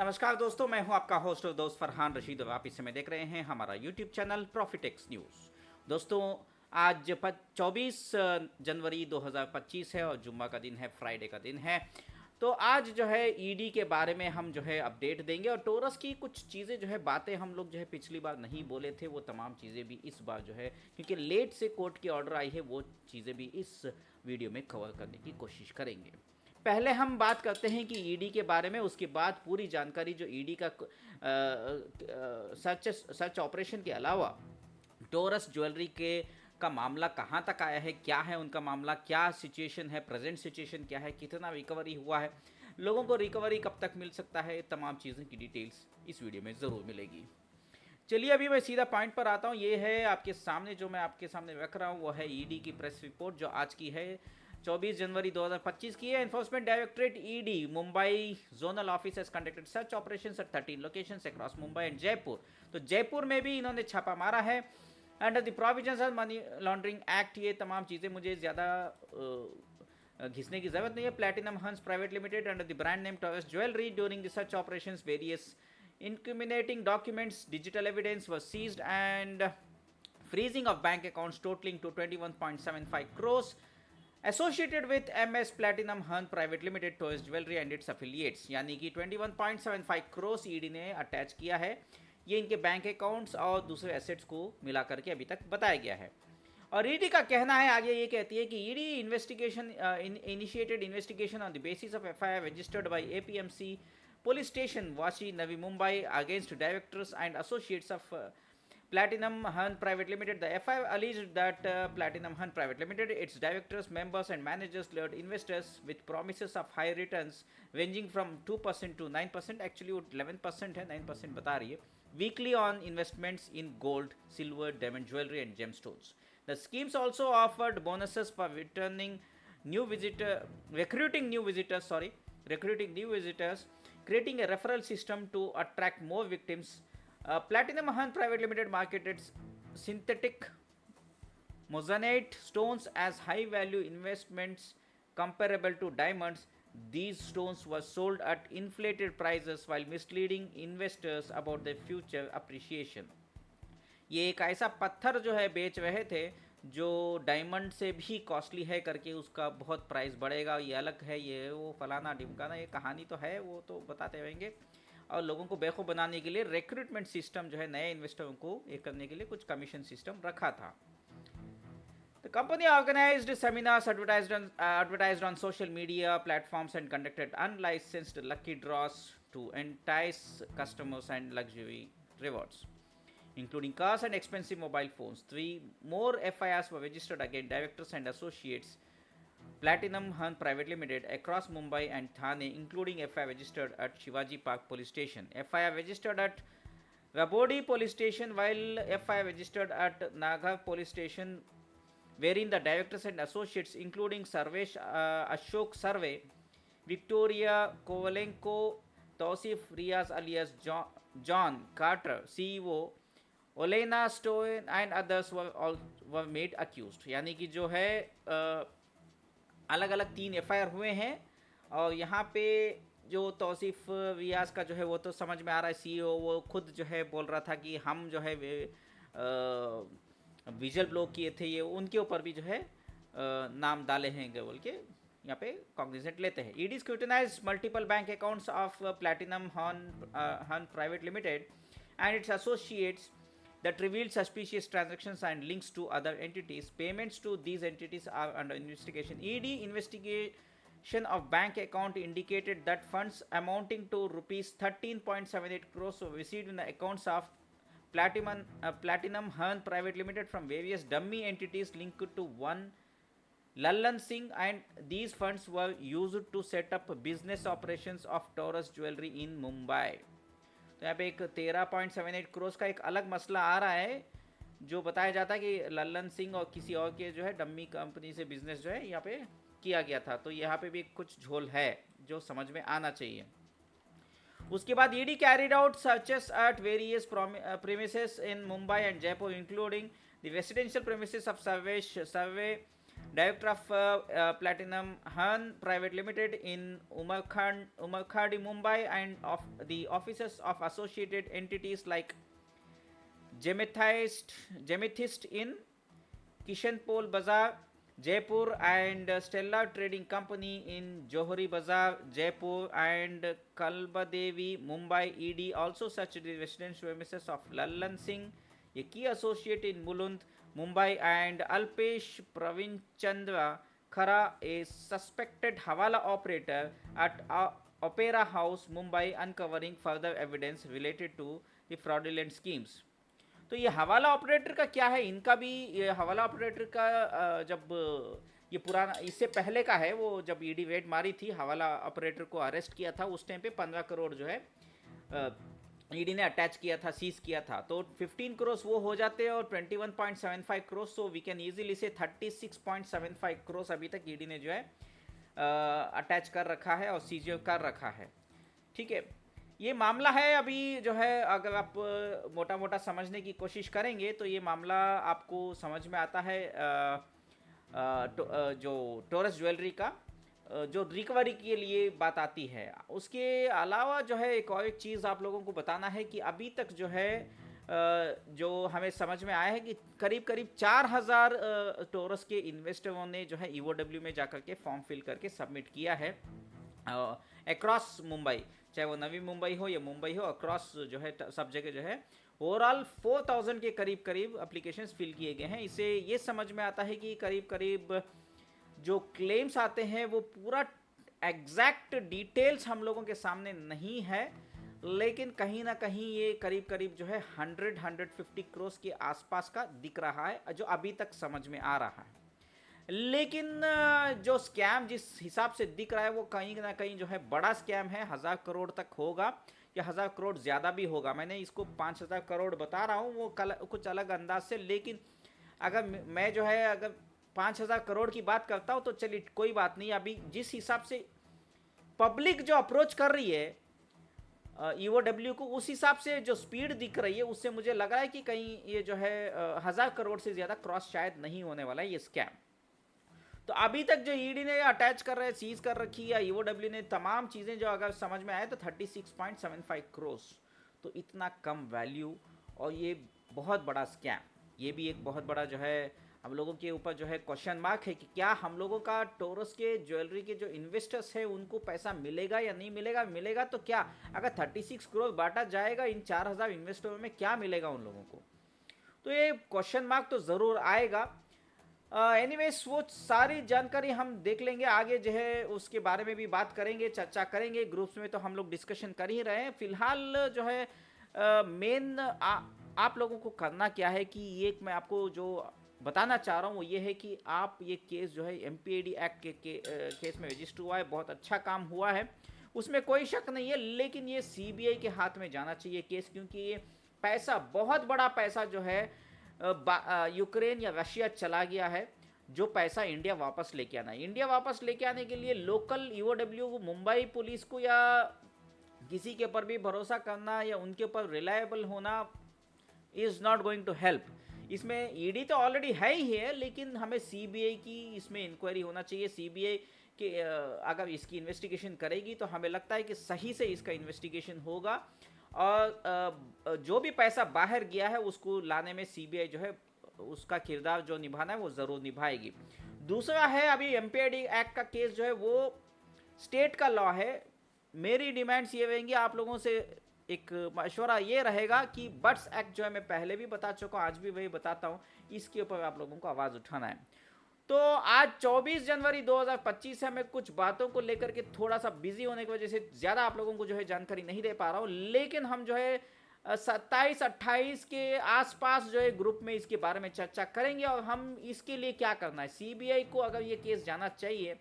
नमस्कार दोस्तों, मैं हूं आपका होस्ट और दोस्त फरहान रशीद और आप इस समय देख रहे हैं हमारा यूट्यूब चैनल प्रॉफिटेक्स न्यूज़। दोस्तों, आज 24 जनवरी 2025 है और जुम्मा का दिन है, फ्राइडे का दिन है। तो आज जो है ईडी के बारे में हम जो है अपडेट देंगे और टोरस की कुछ चीज़ें जो है बातें हम लोग जो है पिछली बार नहीं बोले थे, वो तमाम चीज़ें भी इस बार जो है क्योंकि लेट से कोर्ट की ऑर्डर आई है, वो चीज़ें भी इस वीडियो में कवर करने की कोशिश करेंगे। पहले हम बात करते हैं कि ईडी के बारे में, उसके बाद पूरी जानकारी जो ईडी का सर्च ऑपरेशन के अलावा टोरस ज्वेलरी के का मामला कहाँ तक आया है, क्या है उनका मामला, क्या सिचुएशन है, प्रेजेंट सिचुएशन क्या है, कितना रिकवरी हुआ है, लोगों को रिकवरी कब तक मिल सकता है, तमाम चीज़ों की डिटेल्स इस वीडियो में ज़रूर मिलेगी। चलिए अभी मैं सीधा पॉइंट पर आता हूँ। ये है आपके सामने, जो मैं आपके सामने रख रहा हूँ वो है ईडी की प्रेस रिपोर्ट जो आज की है, 24 जनवरी 2025 की है। Enforcement directorate ED Mumbai zonal office has conducted search operations at 13 locations across Mumbai and Jaipur. तो जयपुर में भी इन्होंने छापा मारा है under the provisions of money laundering act. ये तमाम चीज़ें मुझे ज़्यादा घिसने की जरूरत नहीं है। प्लैटिनम हंस private limited under the brand name taurus jewellery during the search operations various incriminating documents, digital evidence was seized, and freezing of bank accounts totaling to 21.75 crores associated with MS Platinum Hunt Private Limited, Toys Jewelry and its affiliates। यानी कि 21.75 crores ED ने attach किया है। ये इनके bank accounts और दूसरे assets को मिला करके अभी तक बताया गया है। और ईडी का कहना है, आगे ये कहती है कि ED investigation initiated investigation on the basis of FIR registered bye APMC Police Station, Vashi, Navi Mumbai against directors and associates of Platinum Hunt Private Limited. The FIR alleged that Platinum Hunt Private Limited, its directors, members and managers lured investors with promises of high returns ranging from 2% to 9%, actually 11% है, 9% बता रही है, weekly on investments in gold, silver, diamond jewelry and gemstones. The schemes also offered bonuses for recruiting new visitors, creating a referral system to attract more victims. Platinum Hunt Private Limited marketed synthetic moissanite stones as high value investments comparable to diamonds. These stones were sold at inflated prices while misleading investors about their future appreciation. ये एक ऐसा पत्थर जो है बेच रहे थे जो डायमंड से भी कॉस्टली है करके, उसका बहुत प्राइस बढ़ेगा, ये अलग है, ये वो फलाना ढिमकाना, ये कहानी तो है, वो तो बताते रहेंगे। और लोगों को बेवकूफ़ बनाने के लिए रिक्रूटमेंट सिस्टम जो है, नए इन्वेस्टरों को ये करने के लिए कुछ कमीशन सिस्टम रखा था। The company organized seminars, advertised on social media platforms and conducted unlicensed lucky draws to entice customers and luxury rewards, including cars and expensive mobile phones. 3 more FIRs were registered against directors and associates Platinum Hunt Private Limited across Mumbai and Thane, including FIR registered at Shivaji Park Police Station, FIR registered at Rabodi Police Station, while FIR registered at Nagar Police Station, wherein the directors and associates, including Sarvesh Ashok Sarve, Victoria Kovalenko, Tausif Riaz alias John Carter, CEO, Olena Stone and others were made accused. यानी कि जो है अलग अलग 3 FIR हुए हैं। और यहाँ पे जो तौसीफ रियाज का जो है वो तो समझ में आ रहा है, सीईओ वो खुद जो है बोल रहा था कि हम जो है विजुअल ब्लॉक किए थे, ये उनके ऊपर भी जो है नाम डाले हैं बोल के यहाँ पे कॉग्निजेंट लेते हैं। ED scrutinise multiple bank accounts of Platinum Hern Private Limited and its associates that revealed suspicious transactions and links to other entities. Payments to these entities are under investigation. ED investigation of bank account indicated that funds amounting to rupees 13.78 crores were received in the accounts of Platinum Hunt Private Limited from various dummy entities linked to one Lallan Singh, and these funds were used to set up business operations of Taurus Jewelry in Mumbai. तो यहाँ पे एक 13.78 करोड़ का एक अलग मसला आ रहा है, जो बताया जाता है कि लल्लन सिंह और किसी और के जो है डम्मी कंपनी से बिजनेस जो है यहाँ पे किया गया था। तो यहाँ पे भी कुछ झोल है जो समझ में आना चाहिए। उसके बाद ED carried out searches at various premises in Mumbai and Jaipur, including the residential premises of survey Director of Platinum Han Private Limited in Umarkhandi, Mumbai, and of the offices of associated entities like Gemethist in Kishanpol Bazaar, Jaipur, and Stella Trading Company in Johari Bazaar, Jaipur, and Kalbadevi, Mumbai. ED also searched the residential premises of Lallan Singh, a key associate in Mulund, Mumbai, and Alpesh Pravinchandra Khara, a suspected Hawala operator at Opera House, Mumbai, uncovering further evidence related to the fraudulent schemes. तो ये हवाला operator का क्या है, इनका भी ये हवाला ऑपरेटर का जब ये पुराना इससे पहले का है, वो जब ईडी रेड मारी थी हवाला ऑपरेटर को अरेस्ट किया था उस टाइम पे 15 करोड़ जो है ईडी ने अटैच किया था, सीज किया था, तो 15 करोड़ वो हो जाते हैं और 21.75 crore, so we can easily से 36.75 करोड़ अभी तक ईडी ने जो है अटैच कर रखा है और सीज कर रखा है। ठीक है, ये मामला है अभी जो है, अगर आप मोटा मोटा समझने की कोशिश करेंगे तो ये मामला आपको समझ में आता है जो टोरस ज्वेलरी का जो रिकवरी के लिए बात आती है। उसके अलावा जो है एक और एक चीज़ आप लोगों को बताना है कि अभी तक जो है जो हमें समझ में आया है कि करीब करीब 4000 टोरस के इन्वेस्टरों ने जो है ईओडब्ल्यू में जाकर के फॉर्म फिल करके सबमिट किया है अक्रॉस मुंबई, चाहे वो नवी मुंबई हो या मुंबई हो, अक्रॉस जो है सब जगह जो है ओवरऑल 4000 के करीब करीब एप्लीकेशंस फिल किए गए हैं। इसे ये समझ में आता है कि करीब करीब जो क्लेम्स आते हैं वो पूरा एग्जैक्ट डिटेल्स हम लोगों के सामने नहीं है, लेकिन कहीं ना कहीं ये करीब करीब जो है 100-150 करोड़ के आसपास का दिख रहा है जो अभी तक समझ में आ रहा है। लेकिन जो स्कैम जिस हिसाब से दिख रहा है वो कहीं ना कहीं जो है बड़ा स्कैम है, 1000 करोड़ तक होगा या 1000 करोड़ ज़्यादा भी होगा। मैंने इसको 5000 करोड़ बता रहा हूँ वो कुछ अलग अंदाज से, लेकिन अगर मैं जो है अगर 5000 करोड़ की बात करता हूँ तो चलिए कोई बात नहीं। अभी जिस हिसाब से पब्लिक जो अप्रोच कर रही है ईओडब्ल्यू को, उस हिसाब से जो स्पीड दिख रही है उससे मुझे लग रहा है कि कहीं ये जो है 1000 करोड़ से ज़्यादा क्रॉस शायद नहीं होने वाला है ये स्कैम। तो अभी तक जो ईडी ने अटैच कर रहे सीज कर रखी या ईओडब्ल्यू ने तमाम चीज़ें जो अगर समझ में आए तो 36.75 करोड़, तो इतना कम वैल्यू और ये बहुत बड़ा स्कैम, ये भी एक बहुत बड़ा जो है हम लोगों के ऊपर जो है क्वेश्चन मार्क है कि क्या हम लोगों का टोरस के ज्वेलरी के जो इन्वेस्टर्स हैं उनको पैसा मिलेगा या नहीं मिलेगा। मिलेगा तो क्या, अगर 36 करोड़ बांटा जाएगा इन 4000 इन्वेस्टरों में क्या मिलेगा उन लोगों को, तो ये क्वेश्चन मार्क तो ज़रूर आएगा। एनीवेज वो सारी जानकारी हम देख लेंगे आगे जो है, उसके बारे में भी बात करेंगे, चर्चा करेंगे। ग्रुप्स में तो हम लोग डिस्कशन कर ही रहे हैं। फिलहाल जो है मेन आप लोगों को करना क्या है कि ये मैं आपको जो बताना चाह रहा हूँ वो ये है कि आप ये केस जो है एमपीएडी एक्ट के केस में रजिस्टर हुआ है, बहुत अच्छा काम हुआ है, उसमें कोई शक नहीं है, लेकिन ये सीबीआई के हाथ में जाना चाहिए केस, क्योंकि ये पैसा बहुत बड़ा पैसा जो है यूक्रेन या रशिया चला गया है, जो पैसा इंडिया वापस लेके आना है। इंडिया वापस लेके आने के लिए लोकल ईओडब्ल्यू मुंबई पुलिस को या किसी के ऊपर भी भरोसा करना या उनके ऊपर रिलायबल होना is not going to help. इसमें ईडी तो ऑलरेडी है ही है, लेकिन हमें सीबीआई की इसमें इंक्वायरी होना चाहिए। सीबीआई के अगर इसकी इन्वेस्टिगेशन करेगी तो हमें लगता है कि सही से इसका इन्वेस्टिगेशन होगा और जो भी पैसा बाहर गया है उसको लाने में सीबीआई जो है उसका किरदार जो निभाना है वो ज़रूर निभाएगी। दूसरा है अभी एमपीआईडी एक्ट का केस जो है वो स्टेट का लॉ है। मेरी डिमांड्स ये रहेंगी, आप लोगों से एक मशवरा ये रहेगा कि बट्स एक्ट जो है मैं पहले भी बता चुका हूँ, आज भी वही बताता हूँ, इसके ऊपर आप लोगों को आवाज़ उठाना है। तो आज 24 जनवरी 2025 है, मैं कुछ बातों को लेकर के थोड़ा सा बिजी होने की वजह से ज़्यादा आप लोगों को जो है जानकारी नहीं दे पा रहा हूँ, लेकिन हम जो है 27-28 के आसपास जो है ग्रुप में इसके बारे में चर्चा करेंगे और हम इसके लिए क्या करना है। सीबीआई को अगर ये केस जाना चाहिए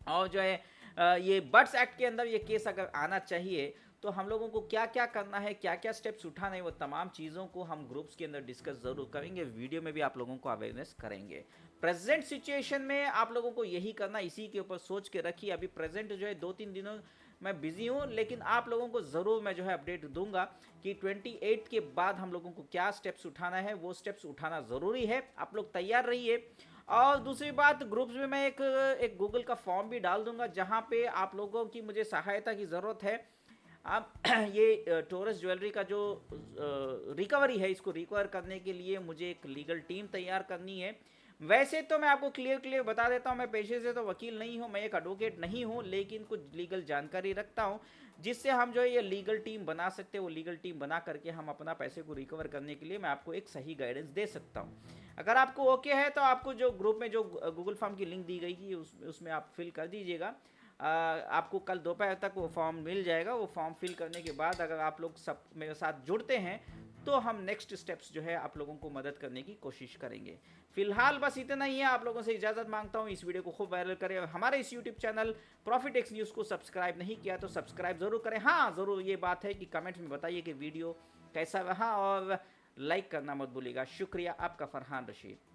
और जो है ये बट्स एक्ट के अंदर ये केस अगर आना चाहिए तो हम लोगों को क्या क्या करना है, क्या क्या स्टेप्स उठाना है, वो तमाम चीज़ों को हम ग्रुप्स के अंदर डिस्कस ज़रूर करेंगे। वीडियो में भी आप लोगों को अवेयरनेस करेंगे। प्रेजेंट सिचुएशन में आप लोगों को यही करना, इसी के ऊपर सोच के रखिए। अभी प्रेजेंट जो है 2-3 दिनों मैं बिजी हूँ, लेकिन आप लोगों को ज़रूर मैं जो है अपडेट दूंगा कि 28 के बाद हम लोगों को क्या स्टेप्स उठाना है, वो स्टेप्स उठाना ज़रूरी है। आप लोग तैयार रहिए। और दूसरी बात, ग्रुप्स में मैं एक गूगल का फॉर्म भी डाल दूंगा जहां पे आप लोगों की मुझे सहायता की ज़रूरत है। आप ये टोरस ज्वेलरी का जो रिकवरी है, इसको रिकवर करने के लिए मुझे एक लीगल टीम तैयार करनी है। वैसे तो मैं आपको क्लियर क्लियर बता देता हूँ, मैं पेशे से तो वकील नहीं हूँ, मैं एक एडवोकेट नहीं हूँ, लेकिन कुछ लीगल जानकारी रखता हूँ जिससे हम जो है ये लीगल टीम बना सकते हैं। वो लीगल टीम बना करके हम अपना पैसे को रिकवर करने के लिए मैं आपको एक सही गाइडेंस दे सकता हूँ। अगर आपको ओके है तो आपको जो ग्रुप में जो गूगल फॉर्म की लिंक दी गई थी उसमें आप फिल कर दीजिएगा। आपको कल दोपहर तक वो फॉर्म मिल जाएगा। वो फॉर्म फिल करने के बाद अगर आप लोग सब मेरे साथ जुड़ते हैं तो हम नेक्स्ट स्टेप्स जो है आप लोगों को मदद करने की कोशिश करेंगे। फिलहाल बस इतना ही है, आप लोगों से इजाज़त मांगता हूँ। इस वीडियो को खूब वायरल करें और हमारे इस YouTube channel profit x news को सब्सक्राइब नहीं किया तो सब्सक्राइब ज़रूर करें। हाँ ज़रूर ये बात है कि कमेंट्स में बताइए कि वीडियो कैसा रहा, और लाइक करना मत भूलिएगा। शुक्रिया आपका, फरहान रशीद।